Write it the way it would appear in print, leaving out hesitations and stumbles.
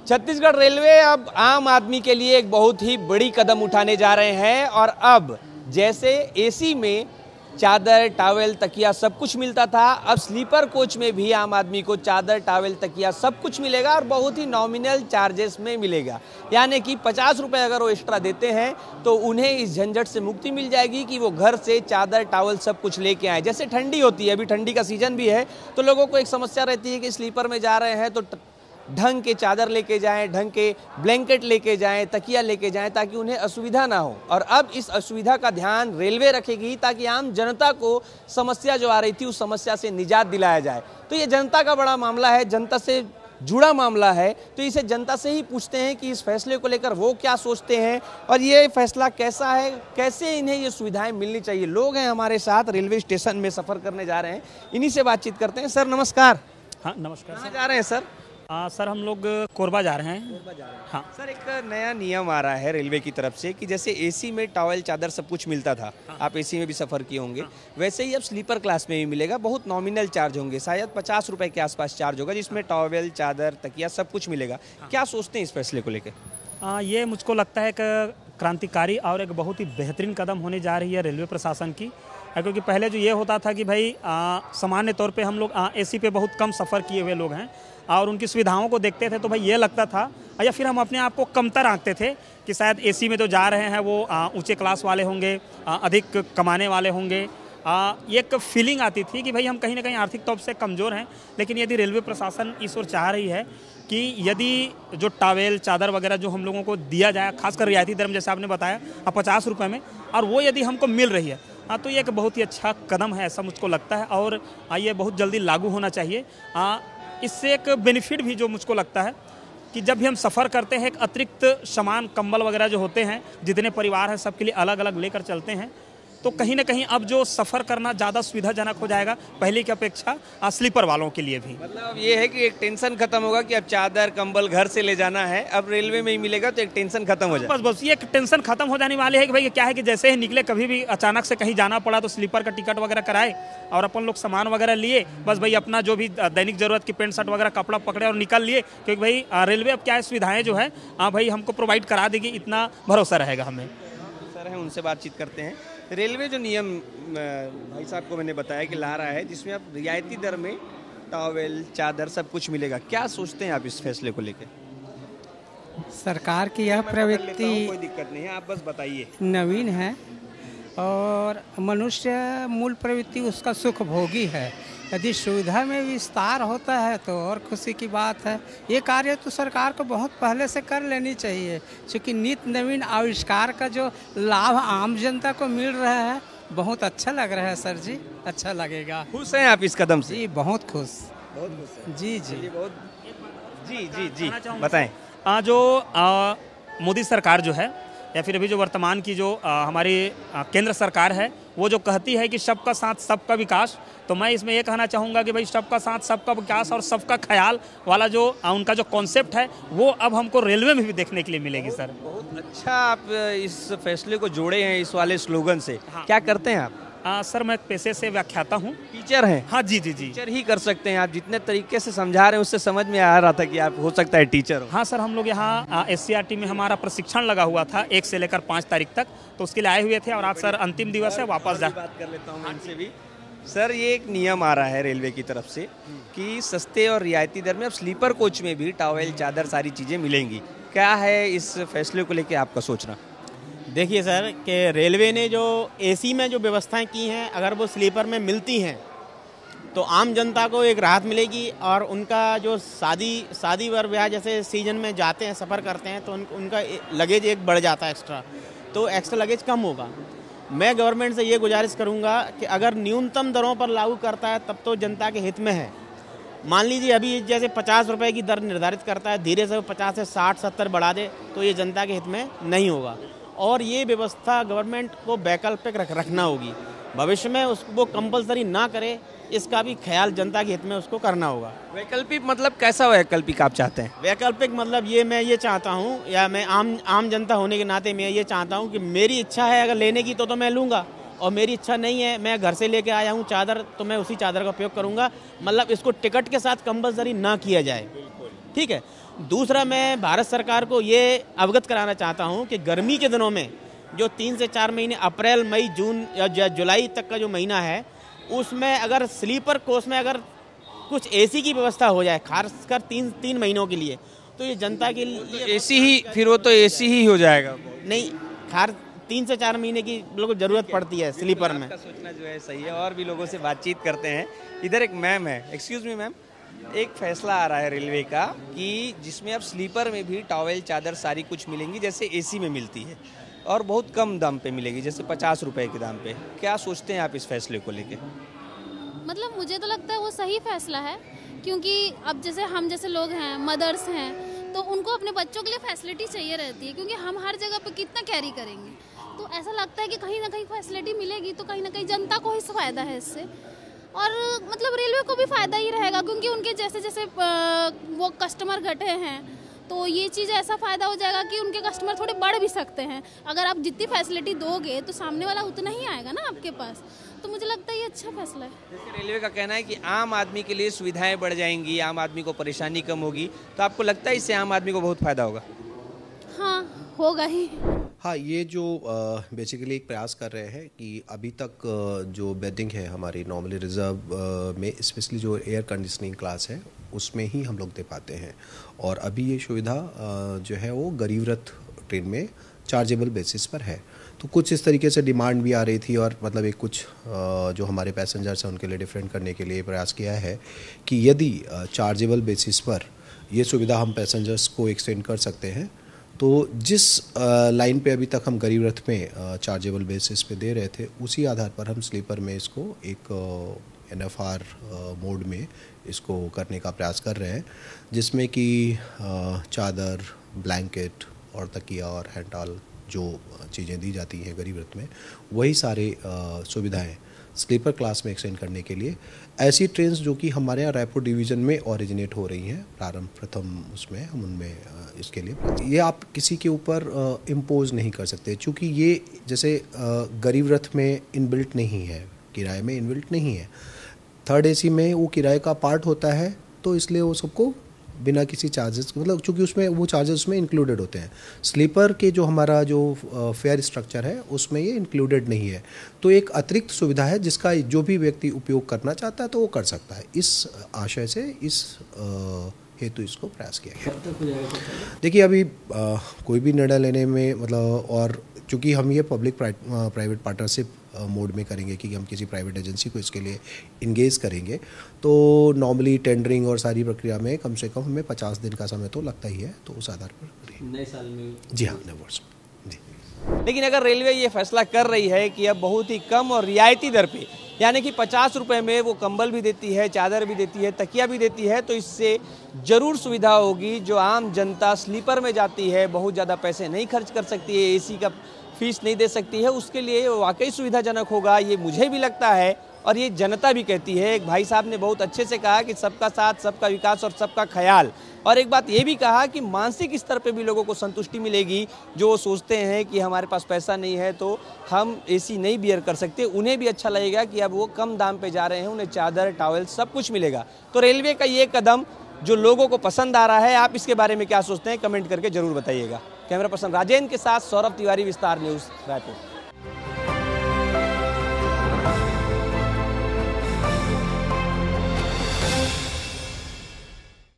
Chhattisgarh railway अब आम आदमी के लिए एक बहुत ही बड़ी कदम उठाने जा रहे हैं और अब जैसे एसी में चादर, टॉवेल, तकिया सब कुछ मिलता था, अब स्लीपर कोच में भी आम आदमी को चादर, टॉवेल, तकिया सब कुछ मिलेगा और बहुत ही नॉमिनल चार्जेस में मिलेगा। यानी कि 50 रुपये अगर वो एक्स्ट्रा देते हैं तो उन्हें इस झंझट से मुक्ति मिल जाएगी कि वो घर से चादर, टॉवेल सब कुछ लेके आए। जैसे ठंडी होती है, अभी ठंडी का सीजन भी है, तो लोगों को एक समस्या रहती है कि स्लीपर में जा रहे हैं तो ढंग के चादर लेके जाएं, ढंग के ब्लैंकेट लेके जाएं, तकिया लेके जाएं ताकि उन्हें असुविधा ना हो। और अब इस असुविधा का ध्यान रेलवे रखेगी ताकि आम जनता को समस्या जो आ रही थी उस समस्या से निजात दिलाया जाए। तो ये जनता का बड़ा मामला है, जनता से जुड़ा मामला है, तो इसे जनता से ही पूछते हैं कि इस फैसले को लेकर वो क्या सोचते हैं और ये फैसला कैसा है, कैसे इन्हें ये सुविधाएं मिलनी चाहिए। लोग हैं हमारे साथ, रेलवे स्टेशन में सफ़र करने जा रहे हैं, इन्हीं से बातचीत करते हैं। सर नमस्कार। हाँ नमस्कार। कहाँ जा रहे हैं सर? सर हम लोग कोरबा जा रहे हैं। हाँ सर, एक नया नियम आ रहा है रेलवे की तरफ से कि जैसे एसी में टॉवेल, चादर सब कुछ मिलता था, आप एसी में भी सफ़र किए होंगे, वैसे ही अब स्लीपर क्लास में भी मिलेगा। बहुत नॉमिनल चार्ज होंगे, शायद 50 रुपए के आसपास चार्ज होगा, जिसमें टॉवेल, चादर, तकिया सब कुछ मिलेगा। क्या सोचते हैं इस फैसले को लेकर? ये मुझको लगता है कि क्रांतिकारी और एक बहुत ही बेहतरीन कदम होने जा रही है रेलवे प्रशासन की, क्योंकि पहले जो ये होता था कि भाई सामान्य तौर पे हम लोग एसी पे बहुत कम सफ़र किए हुए लोग हैं और उनकी सुविधाओं को देखते थे तो भाई ये लगता था, या फिर हम अपने आप को कमतर आंकते थे कि शायद एसी में तो जा रहे हैं वो ऊंचे क्लास वाले होंगे, अधिक कमाने वाले होंगे। ये एक फीलिंग आती थी कि भाई हम कहीं ना कहीं आर्थिक तौर से कमज़ोर हैं। लेकिन यदि रेलवे प्रशासन इस ओर चाह रही है कि यदि जो टॉवेल, चादर वगैरह जो हम लोगों को दिया जाए, खासकर रियायती दर में जैसे आपने बताया 50 रुपये में, और वो यदि हमको मिल रही है तो ये एक बहुत ही अच्छा कदम है, ऐसा मुझको लगता है। और ये बहुत जल्दी लागू होना चाहिए। इससे एक बेनिफिट भी जो मुझको लगता है कि जब भी हम सफ़र करते हैं, एक अतिरिक्त सामान, कंबल वगैरह जो होते हैं, जितने परिवार हैं सबके लिए अलग अलग लेकर चलते हैं, तो कहीं ना कहीं अब जो सफ़र करना ज़्यादा सुविधाजनक हो जाएगा पहले की अपेक्षा स्लीपर वालों के लिए भी। मतलब ये है कि एक टेंशन खत्म होगा कि अब चादर, कंबल घर से ले जाना है, अब रेलवे में ही मिलेगा, तो एक टेंशन खत्म हो जाएगा। बस ये एक टेंशन खत्म हो जाने वाली है कि भाई क्या है कि जैसे ही निकले, कभी भी अचानक से कहीं जाना पड़ा तो स्लीपर का टिकट वगैरह कराए और अपन लोग सामान वगैरह लिए, बस भाई अपना जो भी दैनिक जरूरत की पेंट शर्ट वगैरह कपड़ा पकड़े और निकल लिए, क्योंकि भाई रेलवे अब क्या है सुविधाएँ जो है भाई हमको प्रोवाइड करा देगी, इतना भरोसा रहेगा हमें। सर हैं, उनसे बातचीत करते हैं। रेलवे जो नियम भाई साहब को मैंने बताया कि ला रहा है, जिसमें अब रियायती दर में टॉवेल, चादर सब कुछ मिलेगा, क्या सोचते हैं आप इस फैसले को लेकर? सरकार की यह प्रवृत्ति कोई दिक्कत नहीं है, आप बस बताइए। नवीन है और मनुष्य मूल प्रवृत्ति उसका सुख भोगी है। यदि सुविधा में विस्तार होता है तो और खुशी की बात है। ये कार्य तो सरकार को बहुत पहले से कर लेनी चाहिए, क्योंकि नित्य नवीन आविष्कार का जो लाभ आम जनता को मिल रहा है, बहुत अच्छा लग रहा है सर जी, अच्छा लगेगा। खुश हैं आप इस कदम से? जी बहुत खुश, बहुत खुश हैं। जी जी बहुत जी जी जी बताएं। जो मोदी सरकार जो है, या फिर अभी जो वर्तमान की जो हमारी केंद्र सरकार है, वो जो कहती है कि सबका साथ सबका विकास, तो मैं इसमें ये कहना चाहूँगा कि भाई सबका साथ सबका विकास और सबका ख्याल वाला जो उनका जो कॉन्सेप्ट है, वो अब हमको रेलवे में भी देखने के लिए मिलेगी। सर बहुत अच्छा आप इस फैसले को जोड़े हैं इस वाले स्लोगन से। हाँ। क्या करते हैं आप? सर मैं पेशे से व्याख्याता हूँ। टीचर हैं? हाँ जी जी जी। टीचर ही कर सकते हैं आप, जितने तरीके से समझा रहे हैं उससे समझ में आ रहा था कि आप हो सकता है टीचर हो। हाँ सर, हम लोग यहाँ SCRT में हमारा प्रशिक्षण लगा हुआ था 1 से लेकर 5 तारीख तक, तो उसके लिए आए हुए थे और आज सर अंतिम दिवस है, वापस जा बात कर लेता हूँ इनसे भी। सर, ये एक नियम आ रहा है रेलवे की तरफ से कि सस्ते और रियायती दर में अब स्लीपर कोच में भी टॉवेल, चादर सारी चीज़ें मिलेंगी। क्या है इस फैसले को लेकर आपका सोचना? देखिए सर, कि रेलवे ने जो एसी में जो व्यवस्थाएं की हैं, अगर वो स्लीपर में मिलती हैं तो आम जनता को एक राहत मिलेगी और उनका जो शादी वर ब्याह जैसे सीजन में जाते हैं, सफ़र करते हैं, तो उनका लगेज एक बढ़ जाता है एक्स्ट्रा, तो एक्स्ट्रा लगेज कम होगा। मैं गवर्नमेंट से ये गुजारिश करूँगा कि अगर न्यूनतम दरों पर लागू करता है तब तो जनता के हित में है। मान लीजिए अभी जैसे 50 रुपये की दर निर्धारित करता है, धीरे से 50 से 60-70 बढ़ा दे तो ये जनता के हित में नहीं होगा। और ये व्यवस्था गवर्नमेंट को वैकल्पिक रखना होगी, भविष्य में उसको कंपलसरी ना करे, इसका भी ख्याल जनता के हित में उसको करना होगा। वैकल्पिक मतलब कैसा वैकल्पिक आप चाहते हैं? वैकल्पिक मतलब मैं ये चाहता हूँ, या मैं आम जनता होने के नाते मैं ये चाहता हूँ कि मेरी इच्छा है अगर लेने की तो मैं लूँगा, और मेरी इच्छा नहीं है, मैं घर से लेके आया हूँ चादर, तो मैं उसी चादर का उपयोग करूँगा। मतलब इसको टिकट के साथ कंपलसरी ना किया जाए, ठीक है। दूसरा, मैं भारत सरकार को ये अवगत कराना चाहता हूँ कि गर्मी के दिनों में जो 3 से 4 महीने अप्रैल, मई, जून या जुलाई तक का जो महीना है, उसमें अगर स्लीपर कोच में अगर कुछ एसी की व्यवस्था हो जाए, खासकर 3 महीनों के लिए, तो ये जनता के लिए एसी ही, फिर वो तो एसी ही हो जाएगा। नहीं, 3 से 4 महीने की बिल्कुल ज़रूरत पड़ती है स्लीपर में। आपका सोचना जो है सही है, और भी लोगों से बातचीत करते हैं। इधर एक मैम है, एक्सक्यूज मी मैम, एक फैसला आ रहा है रेलवे का कि जिसमें अब स्लीपर में भी टॉवेल, चादर, सारी कुछ मिलेंगी जैसे एसी में मिलती है, और बहुत कम दाम पे मिलेगी, जैसे 50 रुपए के दाम पे। क्या सोचते हैं आप इस फैसले को लेके? मतलब मुझे तो लगता है वो सही फैसला है, क्योंकि अब जैसे हम जैसे लोग हैं, मदर्स हैं, तो उनको अपने बच्चों के लिए फैसिलिटी चाहिए रहती है, क्योंकि हम हर जगह पे कितना कैरी करेंगे। तो ऐसा लगता है कि कहीं ना कहीं फैसिलिटी मिलेगी तो कहीं ना कहीं जनता को ही फ़ायदा है इससे, और मतलब रेलवे को भी फ़ायदा ही रहेगा, क्योंकि उनके जैसे जैसे वो कस्टमर घटे हैं, तो ये चीज़ ऐसा फ़ायदा हो जाएगा कि उनके कस्टमर थोड़े बढ़ भी सकते हैं। अगर आप जितनी फैसिलिटी दोगे तो सामने वाला उतना ही आएगा ना आपके पास। तो मुझे लगता है ये अच्छा फैसला है। जैसे रेलवे का कहना है कि आम आदमी के लिए सुविधाएं बढ़ जाएंगी, आम आदमी को परेशानी कम होगी, तो आपको लगता है इससे आम आदमी को बहुत फायदा होगा? हाँ, होगा ही। हाँ, ये जो बेसिकली एक प्रयास कर रहे हैं कि अभी तक जो बेडिंग है हमारी नॉर्मली रिजर्व में, स्पेशली जो एयर कंडीशनिंग क्लास है उसमें ही हम लोग दे पाते हैं, और अभी ये सुविधा जो है वो गरीब रथ ट्रेन में चार्जेबल बेसिस पर है। तो कुछ इस तरीके से डिमांड भी आ रही थी, और मतलब एक कुछ जो हमारे पैसेंजर्स हैं उनके लिए डिफरेंट करने के लिए प्रयास किया है कि यदि चार्जेबल बेसिस पर ये सुविधा हम पैसेंजर्स को एक्सटेंड कर सकते हैं, तो जिस लाइन पे अभी तक हम गरीब रथ में चार्जेबल बेसिस पे दे रहे थे, उसी आधार पर हम स्लीपर में इसको एक NFR मोड में इसको करने का प्रयास कर रहे हैं, जिसमें कि चादर, ब्लैंकेट और तकिया और हैंड टॉवल जो चीज़ें दी जाती हैं गरीब रथ में, वही सारे सुविधाएं स्लीपर क्लास में एक्सटेंड करने के लिए ऐसी ट्रेन्स जो कि हमारे यहाँ रायपुर डिवीज़न में ओरिजिनेट हो रही हैं, प्रारंभ प्रथम उसमें हम उनमें इसके लिए ये आप किसी के ऊपर इम्पोज नहीं कर सकते, क्योंकि ये जैसे गरीब रथ में इनबिल्ट नहीं है, किराए में इनबिल्ट नहीं है। थर्ड AC में वो किराए का पार्ट होता है, तो इसलिए वो सबको बिना किसी चार्जेस, मतलब चूँकि उसमें वो चार्जेस उसमें इंक्लूडेड होते हैं। स्लीपर के जो हमारा जो फेयर स्ट्रक्चर है उसमें ये इंक्लूडेड नहीं है, तो एक अतिरिक्त सुविधा है जिसका जो भी व्यक्ति उपयोग करना चाहता है तो वो कर सकता है। इस आशय से इस हेतु इसको प्रयास किया गया। देखिए, अभी कोई भी निर्णय लेने में मतलब, और चूँकि हम ये पब्लिक प्राइवेट पार्टनरशिप मोड में करेंगे कि हम किसी प्राइवेट एजेंसी को इसके लिए इंगेज करेंगे, तो नॉर्मली टेंडरिंग और सारी प्रक्रिया में कम से कम हमें 50 दिन का समय तो लगता ही है, तो उस आधार पर नए साल में। जी हाँ, नए वर्ष जी। लेकिन अगर रेलवे ये फैसला कर रही है कि अब बहुत ही कम और रियायती दर पे, यानी कि 50 रुपये में वो कंबल भी देती है, चादर भी देती है, तकिया भी देती है, तो इससे ज़रूर सुविधा होगी। जो आम जनता स्लीपर में जाती है, बहुत ज़्यादा पैसे नहीं खर्च कर सकती है, AC का फीस नहीं दे सकती है, उसके लिए वाकई सुविधाजनक होगा, ये मुझे भी लगता है और ये जनता भी कहती है। एक भाई साहब ने बहुत अच्छे से कहा कि सबका साथ, सबका विकास और सबका ख्याल, और एक बात ये भी कहा कि मानसिक स्तर पे भी लोगों को संतुष्टि मिलेगी, जो सोचते हैं कि हमारे पास पैसा नहीं है तो हम AC नहीं बियर कर सकते, उन्हें भी अच्छा लगेगा कि अब वो कम दाम पे जा रहे हैं, उन्हें चादर, टॉवल सब कुछ मिलेगा। तो रेलवे का ये कदम जो लोगों को पसंद आ रहा है, आप इसके बारे में क्या सोचते हैं, कमेंट करके जरूर बताइएगा। कैमरा पर्सन राजेंद्र के साथ सौरभ तिवारी, विस्तार न्यूज़, रायपुर।